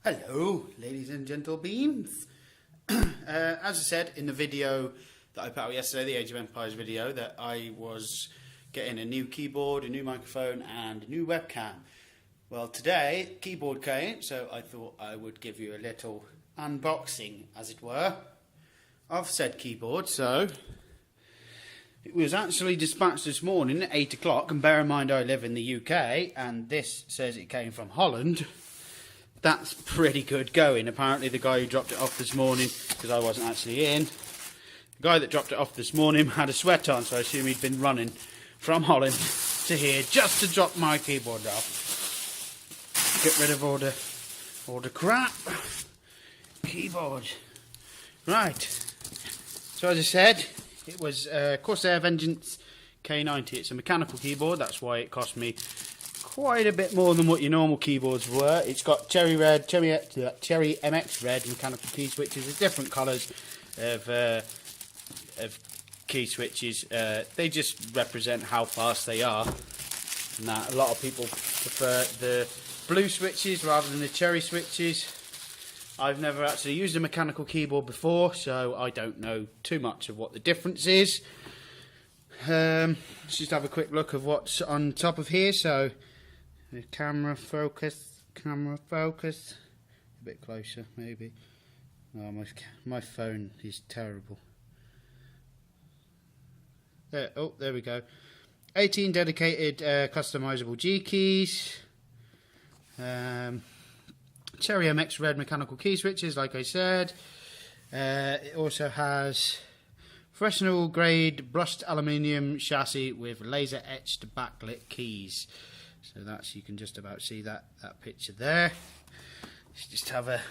Hello, ladies and gentlebeans. As I said in the video that I put out yesterday, the Age of Empires video, that I was getting a new keyboard, a new microphone and a new webcam. Well, today, keyboard came, so I thought I would give you a little unboxing, as it were, of said keyboard. So, it was actually dispatched this morning at 8 o'clock, and bear in mind I live in the UK, and this says it came from Holland. That's pretty good going. Apparently the guy who dropped it off this morning, because I wasn't actually in, the guy that dropped it off this morning had a sweat on, so I assume he'd been running from Holland to here just to drop my keyboard off. Get rid of all the crap. Keyboard. Right. So as I said, it was Corsair Vengeance K90. It's a mechanical keyboard, that's why it cost me quite a bit more than what your normal keyboards were. It's got Cherry MX red mechanical key switches with different colours of key switches. They just represent how fast they are. And that a lot of people prefer the blue switches rather than the cherry switches. I've never actually used a mechanical keyboard before, so I don't know too much of what the difference is. Let's just have a quick look of what's on top of here. So the camera focus, a bit closer maybe. Oh, my phone is terrible. There, oh, there we go. 18 dedicated customizable G keys. Cherry MX red mechanical key switches, like I said. It also has professional grade brushed aluminium chassis with laser etched backlit keys. So that's, you can just about see that picture there. Let's just have a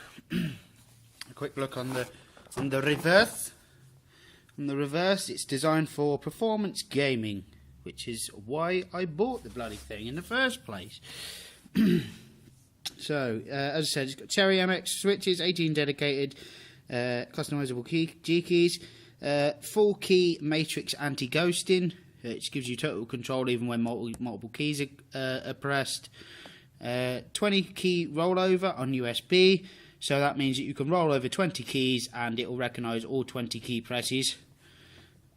quick look on the reverse. On the reverse, it's designed for performance gaming, which is why I bought the bloody thing in the first place. So, as I said, it's got Cherry MX switches, 18 dedicated customizable G keys, full key matrix anti-ghosting, which gives you total control even when multiple keys are pressed. 20 key rollover on USB, so that means that you can roll over 20 keys and it will recognise all 20 key presses.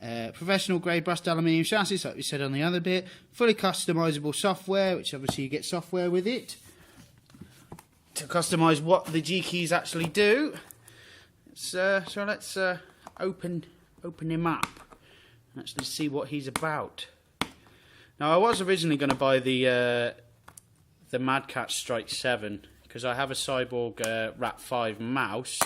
Professional grade brushed aluminium chassis, like we said on the other bit. Fully customisable software, which obviously you get software with it to customise what the G keys actually do. So let's open him up. Actually see what he's about. Now I was originally going to buy the MadCatz S.T.R.I.K.E 7 because I have a Cyborg Rat 5 mouse,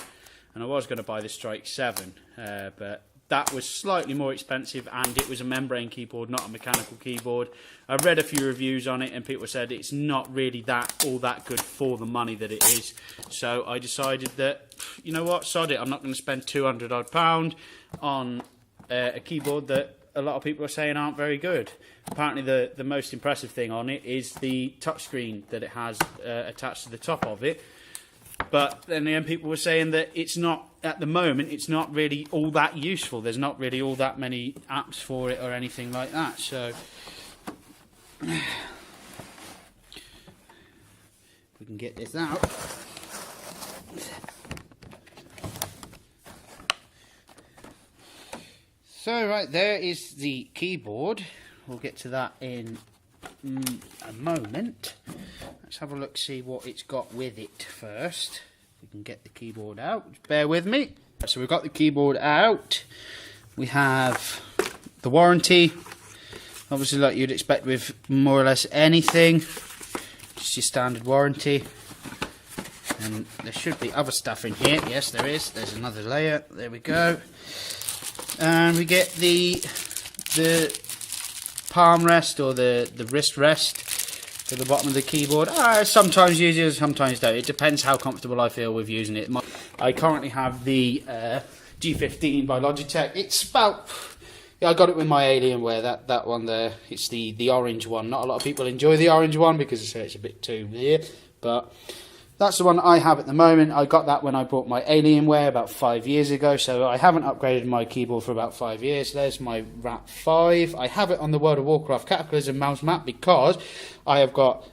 and I was going to buy the S.T.R.I.K.E 7, but that was slightly more expensive, and it was a membrane keyboard, not a mechanical keyboard. I read a few reviews on it, and people said it's not really all that good for the money that it is. So I decided that, you know what, sod it. I'm not going to spend £200 odd on a keyboard that a lot of people are saying aren't very good. Apparently the most impressive thing on it is the touchscreen that it has attached to the top of it. But then people were saying that it's not, at the moment, it's not really all that useful. There's not really all that many apps for it or anything like that. So we can get this out. So right, there is the keyboard. We'll get to that in a moment. Let's have a look, see what it's got with it first. We can get the keyboard out. Just bear with me. So we've got the keyboard out. We have the warranty. Obviously, like you'd expect with more or less anything. Just your standard warranty. And there should be other stuff in here. Yes, there is. There's another layer. There we go. And we get the palm rest or the wrist rest to the bottom of the keyboard. I sometimes use it, sometimes don't. It depends how comfortable I feel with using it. I currently have the G15 by Logitech. It's about, yeah, I got it with my Alienware, that one there. It's the orange one. Not a lot of people enjoy the orange one because it's a bit too weird, but that's the one I have at the moment. I got that when I bought my Alienware about 5 years ago, so I haven't upgraded my keyboard for about 5 years. There's my Wrap 5. I have it on the World of Warcraft Cataclysm mouse mat because I have got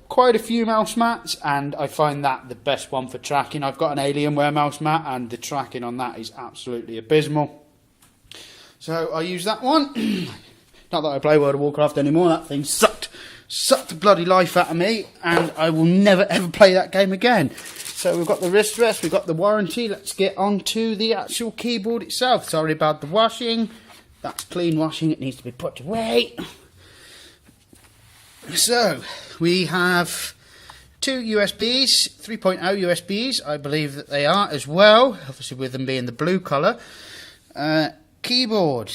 quite a few mouse mats, and I find that the best one for tracking. I've got an Alienware mouse mat, and the tracking on that is absolutely abysmal. So I use that one. Not that I play World of Warcraft anymore. That thing sucked the bloody life out of me, and I will never ever play that game again. So we've got the wrist rest, we've got the warranty. Let's get on to the actual keyboard itself. Sorry about the washing. That's clean washing. It needs to be put away. So we have two USBs, 3.0 USBs, I believe that they are as well, obviously with them being the blue colour. Keyboard.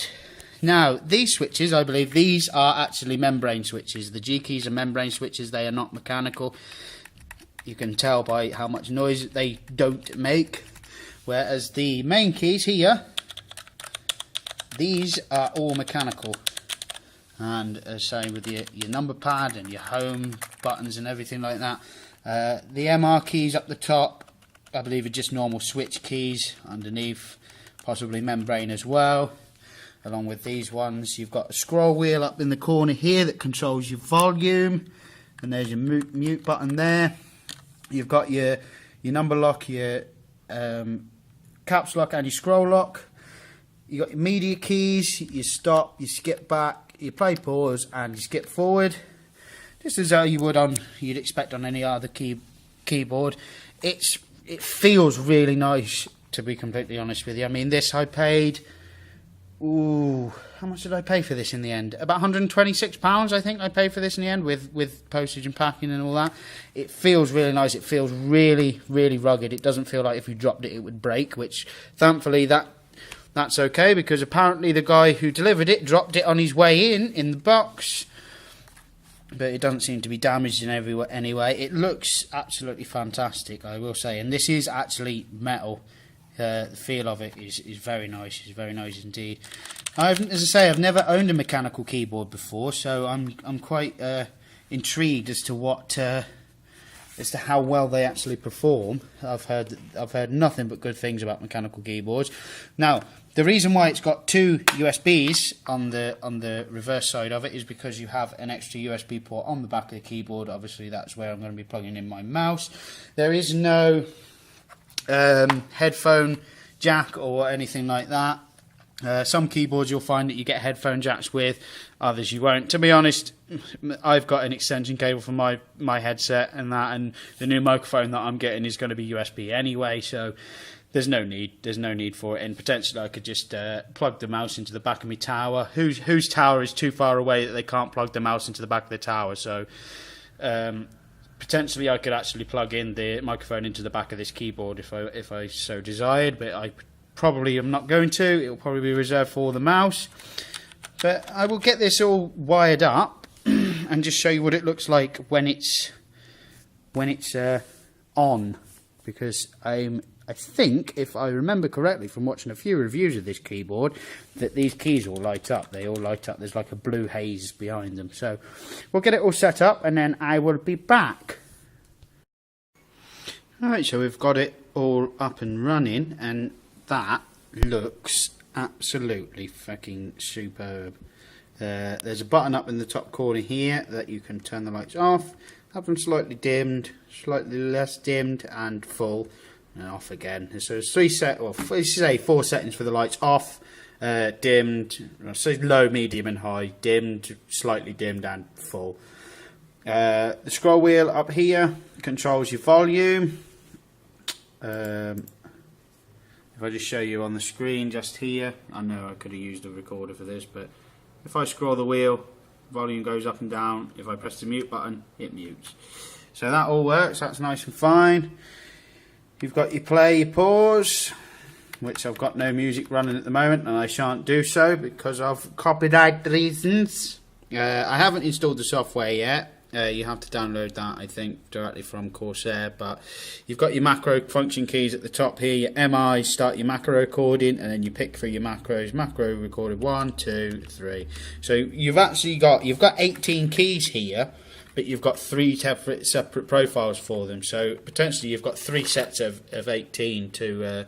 Now, these switches, I believe these are actually membrane switches. The G keys are membrane switches, they are not mechanical. You can tell by how much noise they don't make. Whereas the main keys here, these are all mechanical. And same with your number pad and your home buttons and everything like that. The MR keys up the top, I believe are just normal switch keys. Underneath, possibly membrane as well. Along with these ones, you've got a scroll wheel up in the corner here that controls your volume, and there's your mute button there. You've got your number lock, your caps lock and your scroll lock. You've got your media keys, your stop, your skip back, your play pause and your skip forward. Just as you'd expect on any other keyboard. It feels really nice, to be completely honest with you. I mean, this I paid... Ooh, how much did I pay for this in the end? About £126 I think I paid for this in the end, with postage and packing and all that. It feels really nice. It feels really, really rugged. It doesn't feel like if you dropped it, it would break, which thankfully that's okay, because apparently the guy who delivered it dropped it on his way in the box. But it doesn't seem to be damaged in any way. It looks absolutely fantastic, I will say. And this is actually metal. The feel of it is very nice. It's very nice indeed. As I say, I've never owned a mechanical keyboard before, so I'm quite intrigued as to how well they actually perform. I've heard nothing but good things about mechanical keyboards. Now, the reason why it's got two USBs on the reverse side of it is because you have an extra USB port on the back of the keyboard. Obviously, that's where I'm going to be plugging in my mouse. There is no headphone jack or anything like that. Some keyboards you'll find that you get headphone jacks with, others you won't. To be honest, I've got an extension cable for my headset and that, and the new microphone that I'm getting is going to be USB anyway, so there's no need for it. And potentially I could just plug the mouse into the back of my tower. Whose tower is too far away that they can't plug the mouse into the back of the tower, so potentially I could actually plug in the microphone into the back of this keyboard if I so desired, but I probably am not going to. It will probably be reserved for the mouse. But I will get this all wired up and just show you what it looks like when it's on, because I think, if I remember correctly from watching a few reviews of this keyboard, that these keys all light up. They all light up. There's like a blue haze behind them. So we'll get it all set up and then I will be back. Alright, so we've got it all up and running, and that looks absolutely fucking superb. There's a button up in the top corner here that you can turn the lights off, have them slightly dimmed, slightly less dimmed, and full. And off again. So there's 4 settings for the lights: off, dimmed, so low, medium and high, dimmed, slightly dimmed and full. The scroll wheel up here controls your volume. If I just show you on the screen just here, I know I could have used a recorder for this, but if I scroll the wheel, volume goes up and down. If I press the mute button, it mutes. So that all works. That's nice and fine. You've got your play, your pause, which I've got no music running at the moment, and I shan't do so because of copyright reasons. I haven't installed the software yet. You have to download that, I think, directly from Corsair. But you've got your macro function keys at the top here. Your MI, start your macro recording, and then you pick through your macros. Macro recorded 1, 2, 3. So you've got 18 keys here, but you've got 3 separate profiles for them. So potentially you've got 3 sets of 18 to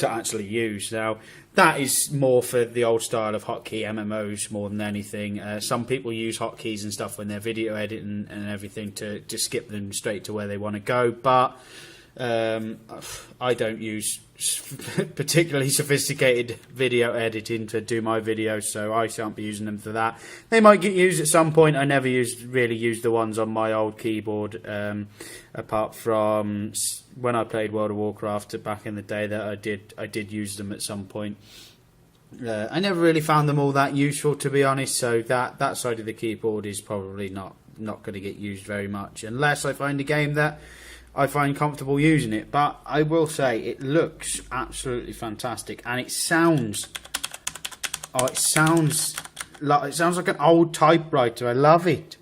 actually use. Now that is more for the old style of hotkey MMOs more than anything. Some people use hotkeys and stuff when they're video editing and everything to just skip them straight to where they want to go, but I don't use particularly sophisticated video editing to do my videos, so I shan't be using them for that. They might get used at some point. I never really used the ones on my old keyboard, apart from when I played World of Warcraft back in the day. That I did use them at some point. I never really found them all that useful, to be honest, so that side of the keyboard is probably not going to get used very much unless I find a game that I find comfortable using it. But I will say it looks absolutely fantastic, and it sounds like an old typewriter. I love it.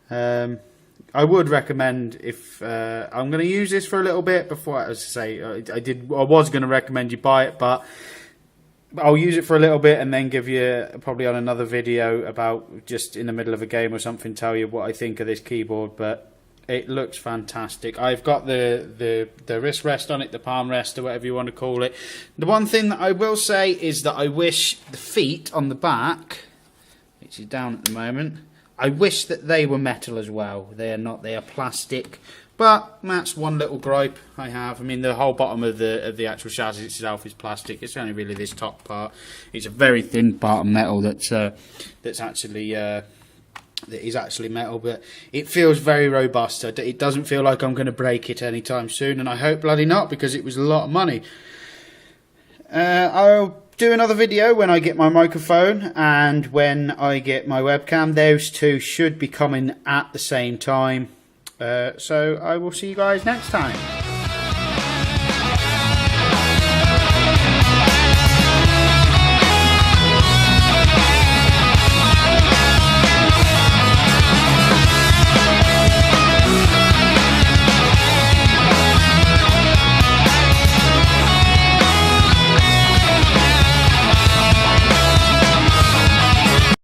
I would recommend, if I'm going to use this for a little bit before, as I say, I was going to recommend you buy it, but I'll use it for a little bit and then give you probably on another video about, just in the middle of a game or something, tell you what I think of this keyboard. But it looks fantastic. I've got the wrist rest on it, the palm rest, or whatever you want to call it. The one thing that I will say is that I wish the feet on the back, which is down at the moment, I wish that they were metal as well. They are not. They are plastic. But that's one little gripe I have. I mean, the whole bottom of the actual chassis itself is plastic. It's only really this top part. It's a very thin part of metal that's actually that is actually metal, but it feels very robust. It doesn't feel like I'm going to break it anytime soon, and I hope bloody not, because it was a lot of money. I'll do another video when I get my microphone and when I get my webcam. Those two should be coming at the same time. So I will see you guys next time.